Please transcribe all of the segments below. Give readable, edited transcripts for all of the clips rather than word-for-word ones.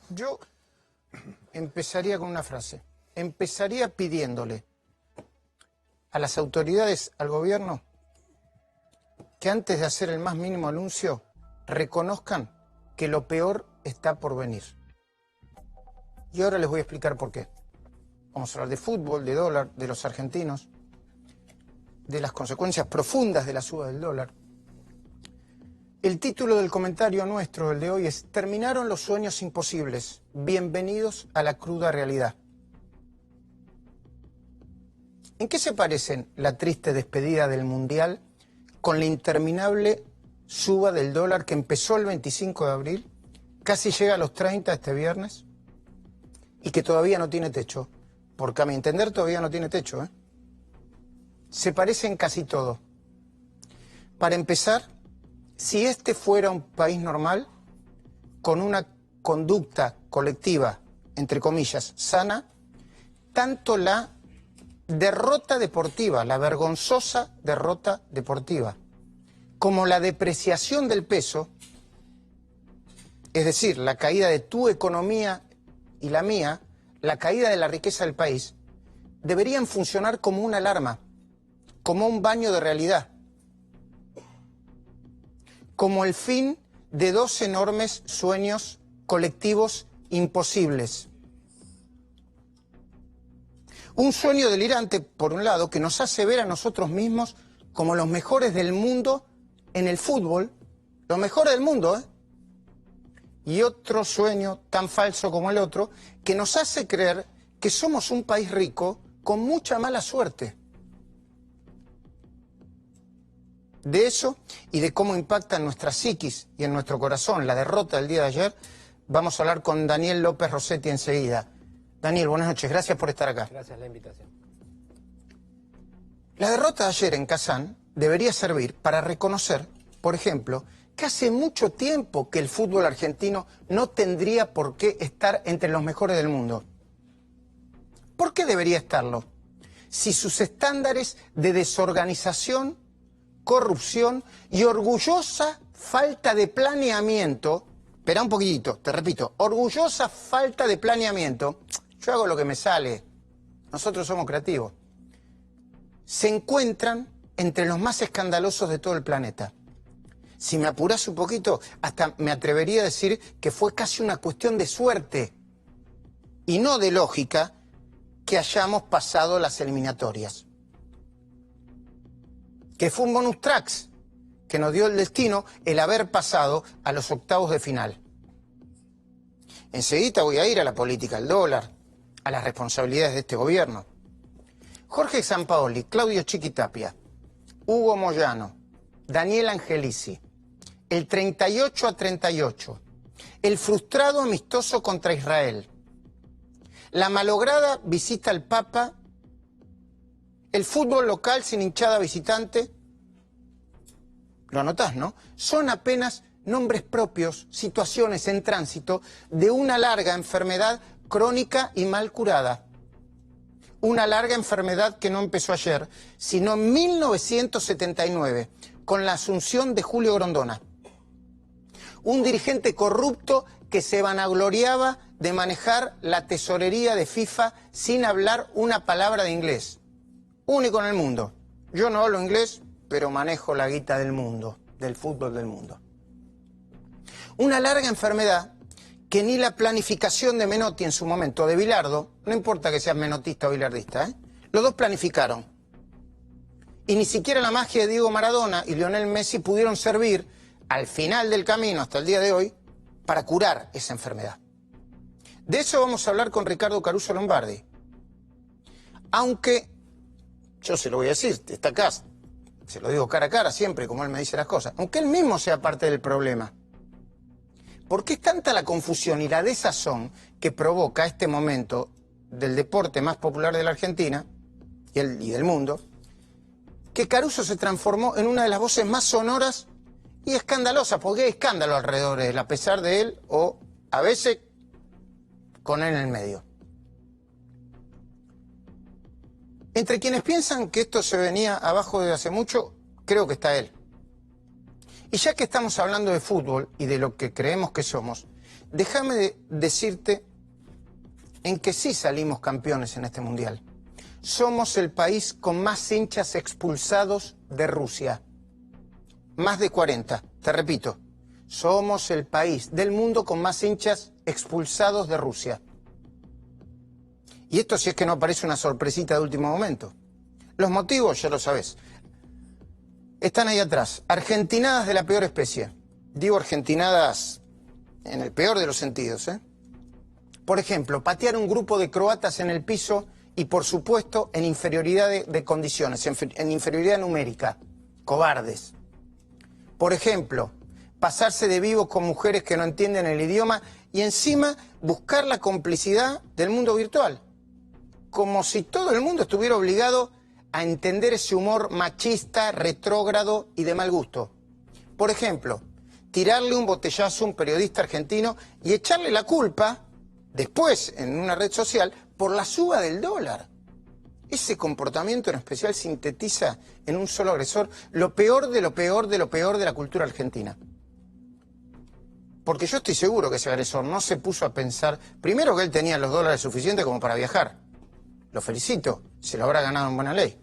Yo empezaría con una frase. Empezaría pidiéndole a las autoridades, al gobierno, que antes de hacer el más mínimo anuncio, reconozcan que lo peor está por venir. Y ahora les voy a explicar por qué. Vamos a hablar de fútbol, de dólar, de los argentinos, de las consecuencias profundas de la suba del dólar. El título del comentario nuestro, el de hoy, es "Terminaron los sueños imposibles. Bienvenidos a la cruda realidad". ¿En qué se parecen la triste despedida del Mundial con la interminable suba del dólar que empezó el 25 de abril, casi llega a los 30 este viernes, y que todavía no tiene techo? Porque a mi entender todavía no tiene techo, ¿eh? Se parecen casi todo. Para empezar, si este fuera un país normal, con una conducta colectiva, entre comillas, sana, tanto la derrota deportiva, la vergonzosa derrota deportiva, como la depreciación del peso, es decir, la caída de tu economía y la mía, la caída de la riqueza del país, deberían funcionar como una alarma, como un baño de realidad, como el fin de dos enormes sueños colectivos imposibles. Un sueño delirante, por un lado, que nos hace ver a nosotros mismos como los mejores del mundo en el fútbol, los mejores del mundo, ¿eh? Y otro sueño tan falso como el otro, que nos hace creer que somos un país rico con mucha mala suerte. De eso y de cómo impacta en nuestra psiquis y en nuestro corazón la derrota del día de ayer, vamos a hablar con Daniel López Rossetti enseguida. Daniel, buenas noches, gracias por estar acá. Gracias por la invitación. La derrota de ayer en Kazán debería servir para reconocer, por ejemplo, que hace mucho tiempo que el fútbol argentino no tendría por qué estar entre los mejores del mundo. ¿Por qué debería estarlo? Si sus estándares de desorganización, corrupción y orgullosa falta de planeamiento, espera un poquitito, te repito, orgullosa falta de planeamiento, yo hago lo que me sale, nosotros somos creativos, se encuentran entre los más escandalosos de todo el planeta. Si me apuras un poquito, hasta me atrevería a decir que fue casi una cuestión de suerte y no de lógica que hayamos pasado las eliminatorias. Que fue un bonus tracks que nos dio el destino el haber pasado a los octavos de final. Enseguida voy a ir a la política del dólar, a las responsabilidades de este gobierno. Jorge Sampaoli, Claudio Chiquitapia, Hugo Moyano, Daniel Angelici, el 38-38, el frustrado amistoso contra Israel, la malograda visita al Papa, el fútbol local sin hinchada visitante, lo anotás, ¿no? Son apenas nombres propios, situaciones en tránsito de una larga enfermedad crónica y mal curada. Una larga enfermedad que no empezó ayer, sino en 1979, con la asunción de Julio Grondona. Un dirigente corrupto que se vanagloriaba de manejar la tesorería de FIFA sin hablar una palabra de inglés. Único en el mundo. Yo no hablo inglés, pero manejo la guita del mundo, del fútbol del mundo. Una larga enfermedad que ni la planificación de Menotti en su momento, de Bilardo, no importa que seas menotista o bilardista, ¿eh? Los dos planificaron. Y ni siquiera la magia de Diego Maradona y Lionel Messi pudieron servir al final del camino, hasta el día de hoy, para curar esa enfermedad. De eso vamos a hablar con Ricardo Caruso Lombardi. Aunque, yo se lo voy a decir, está acá, se lo digo cara a cara siempre, como él me dice las cosas, aunque él mismo sea parte del problema. ¿Por qué es tanta la confusión y la desazón que provoca este momento del deporte más popular de la Argentina y del mundo, que Caruso se transformó en una de las voces más sonoras y escandalosas, porque hay escándalo alrededor de él, a pesar de él o a veces con él en el medio? Entre quienes piensan que esto se venía abajo desde hace mucho, creo que está él. Y ya que estamos hablando de fútbol y de lo que creemos que somos, Déjame decirte en que sí salimos campeones en este mundial. Somos el país con más hinchas expulsados de Rusia. Más de 40, te repito. Somos el país del mundo con más hinchas expulsados de Rusia. Y esto si es que no aparece una sorpresita de último momento. Los motivos, ya lo sabes. Están ahí atrás. Argentinadas de la peor especie. Digo argentinadas en el peor de los sentidos, ¿eh? Por ejemplo, patear un grupo de croatas en el piso y, por supuesto, en inferioridad de condiciones, en inferioridad numérica. Cobardes. Por ejemplo, pasarse de vivos con mujeres que no entienden el idioma y encima buscar la complicidad del mundo virtual. Como si todo el mundo estuviera obligado a entender ese humor machista, retrógrado y de mal gusto. Por ejemplo, tirarle un botellazo a un periodista argentino y echarle la culpa, después en una red social, por la suba del dólar. Ese comportamiento en especial sintetiza en un solo agresor lo peor de lo peor de lo peor de la cultura argentina. Porque yo estoy seguro que ese agresor no se puso a pensar, primero que él tenía los dólares suficientes como para viajar. Lo felicito, se lo habrá ganado en buena ley.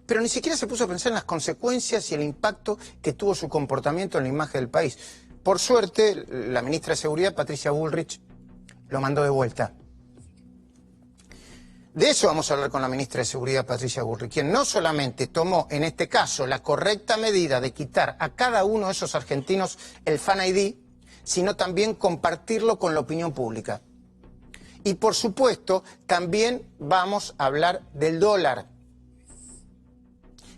Pero ni siquiera se puso a pensar en las consecuencias y el impacto que tuvo su comportamiento en la imagen del país. Por suerte, la ministra de Seguridad, Patricia Bullrich, lo mandó de vuelta. De eso vamos a hablar con la ministra de Seguridad, Patricia Bullrich, quien no solamente tomó, en este caso, la correcta medida de quitar a cada uno de esos argentinos el Fan ID, sino también compartirlo con la opinión pública. Y por supuesto, también vamos a hablar del dólar,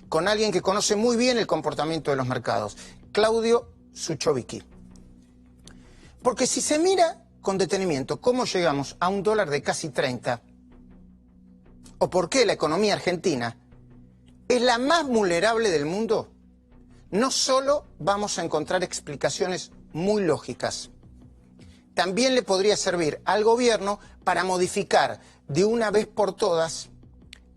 con alguien que conoce muy bien el comportamiento de los mercados, Claudio Suchovicki. Porque si se mira con detenimiento cómo llegamos a un dólar de casi 30, o por qué la economía argentina es la más vulnerable del mundo, no solo vamos a encontrar explicaciones muy lógicas, también le podría servir al gobierno para modificar de una vez por todas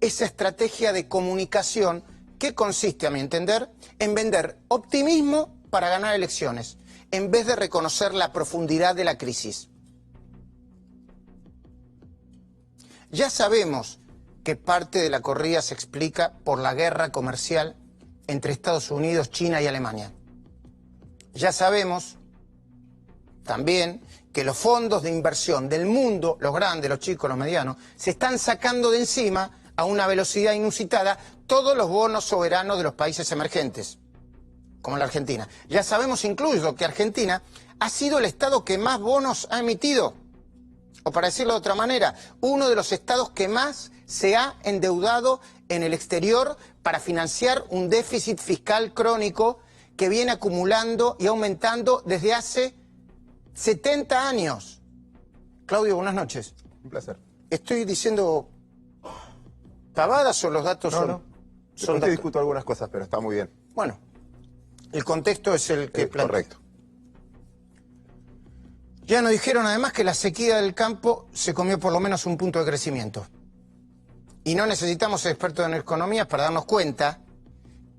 esa estrategia de comunicación que consiste, a mi entender, en vender optimismo para ganar elecciones, en vez de reconocer la profundidad de la crisis. Ya sabemos que parte de la corrida se explica por la guerra comercial entre Estados Unidos, China y Alemania. Ya sabemos también que los fondos de inversión del mundo, los grandes, los chicos, los medianos, se están sacando de encima a una velocidad inusitada todos los bonos soberanos de los países emergentes, como la Argentina. Ya sabemos incluso que Argentina ha sido el estado que más bonos ha emitido, o para decirlo de otra manera, uno de los estados que más se ha endeudado en el exterior para financiar un déficit fiscal crónico que viene acumulando y aumentando desde hace 70 años. Claudio, buenas noches. Un placer. ¿Estoy diciendo pavadas o los datos No. son Te datos? discuto algunas cosas, pero está muy bien. Bueno, el contexto es el que plantea. Correcto. Ya nos dijeron además que la sequía del campo se comió por lo menos un punto de crecimiento. Y no necesitamos ser expertos en economía para darnos cuenta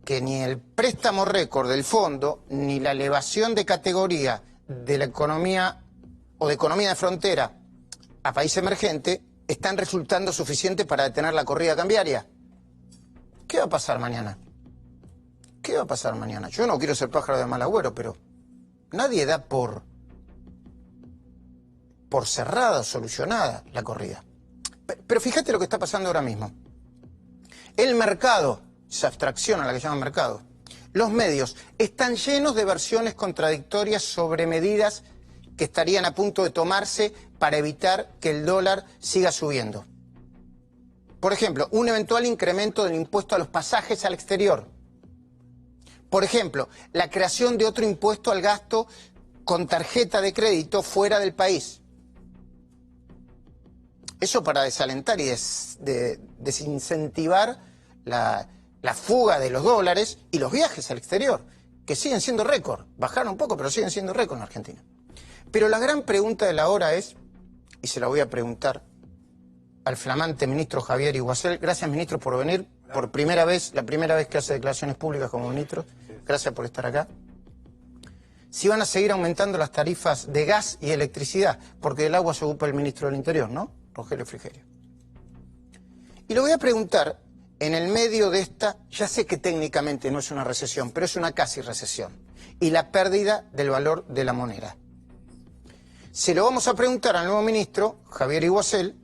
que ni el préstamo récord del fondo, ni la elevación de categoría de la economía o de economía de frontera a país emergente están resultando suficientes para detener la corrida cambiaria. ¿Qué va a pasar mañana? ¿Qué va a pasar mañana? Yo no quiero ser pájaro de mal agüero, pero nadie da por cerrada o solucionada la corrida. Pero fíjate lo que está pasando ahora mismo. El mercado, esa abstracción a la que llaman mercado, los medios están llenos de versiones contradictorias sobre medidas que estarían a punto de tomarse para evitar que el dólar siga subiendo. Por ejemplo, un eventual incremento del impuesto a los pasajes al exterior. Por ejemplo, la creación de otro impuesto al gasto con tarjeta de crédito fuera del país. Eso para desalentar y desincentivar la fuga de los dólares y los viajes al exterior, que siguen siendo récord. Bajaron un poco, pero siguen siendo récord en Argentina. Pero la gran pregunta de la hora es, y se la voy a preguntar al flamante ministro Javier Iguacel. Gracias, ministro, por venir. Por primera vez, la primera vez que hace declaraciones públicas como ministro. Gracias por estar acá. si van a seguir aumentando las tarifas de gas y electricidad, porque del agua se ocupa el ministro del Interior, ¿no? Rogelio Frigerio. Y lo voy a preguntar en el medio de esta, ya sé que técnicamente no es una recesión, pero es una casi recesión, y la pérdida del valor de la moneda. Se lo vamos a preguntar al nuevo ministro, Javier Iguazel,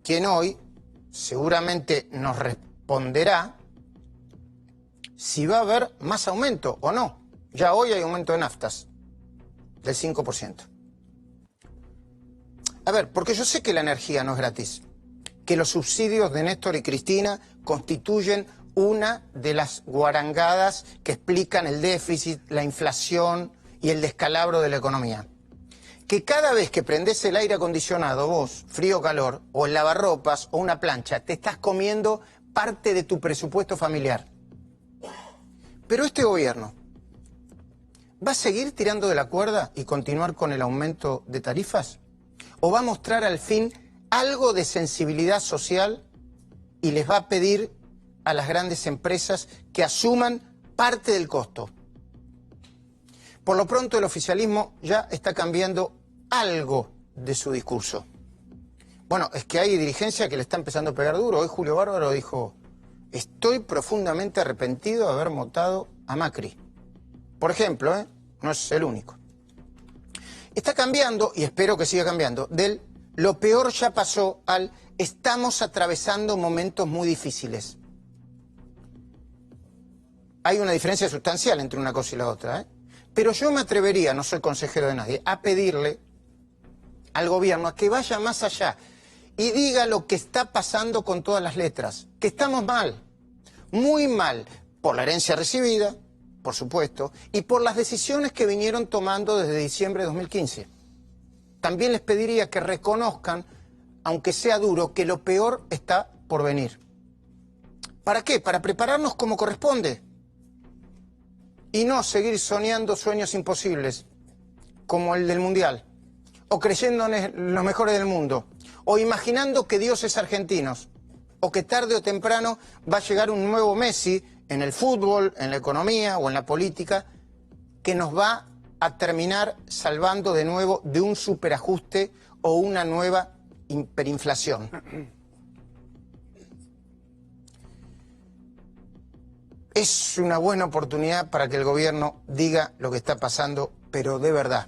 quien hoy seguramente nos responderá si va a haber más aumento o no. Ya hoy hay aumento de naftas del 5%. A ver, porque yo sé que la energía no es gratis, que los subsidios de Néstor y Cristina constituyen una de las guarangadas que explican el déficit, la inflación y el descalabro de la economía. Que cada vez que prendés el aire acondicionado, vos, frío o calor, o el lavarropas o una plancha, te estás comiendo parte de tu presupuesto familiar. Pero este gobierno, ¿va a seguir tirando de la cuerda y continuar con el aumento de tarifas? ¿O va a mostrar al fin algo de sensibilidad social y les va a pedir a las grandes empresas que asuman parte del costo? Por lo pronto el oficialismo ya está cambiando algo de su discurso. Bueno, es que hay dirigencia que le está empezando a pegar duro. Hoy Julio Bárbaro dijo: estoy profundamente arrepentido de haber votado a Macri. Por ejemplo, no es el único. Está cambiando, y espero que siga cambiando, del lo peor ya pasó al estamos atravesando momentos muy difíciles. Hay una diferencia sustancial entre una cosa y la otra, Pero yo me atrevería, no soy consejero de nadie, a pedirle al gobierno a que vaya más allá y diga lo que está pasando con todas las letras, que estamos mal, muy mal, por la herencia recibida, por supuesto, y por las decisiones que vinieron tomando desde diciembre de 2015. También les pediría que reconozcan, aunque sea duro, que lo peor está por venir. ¿Para qué? Para prepararnos como corresponde y no seguir soñando sueños imposibles, como el del Mundial, o creyendo en los mejores del mundo, o imaginando que Dios es argentino, o que tarde o temprano va a llegar un nuevo Messi en el fútbol, en la economía o en la política, que nos va a terminar salvando de nuevo de un superajuste o una nueva hiperinflación. Es una buena oportunidad para que el gobierno diga lo que está pasando, pero de verdad.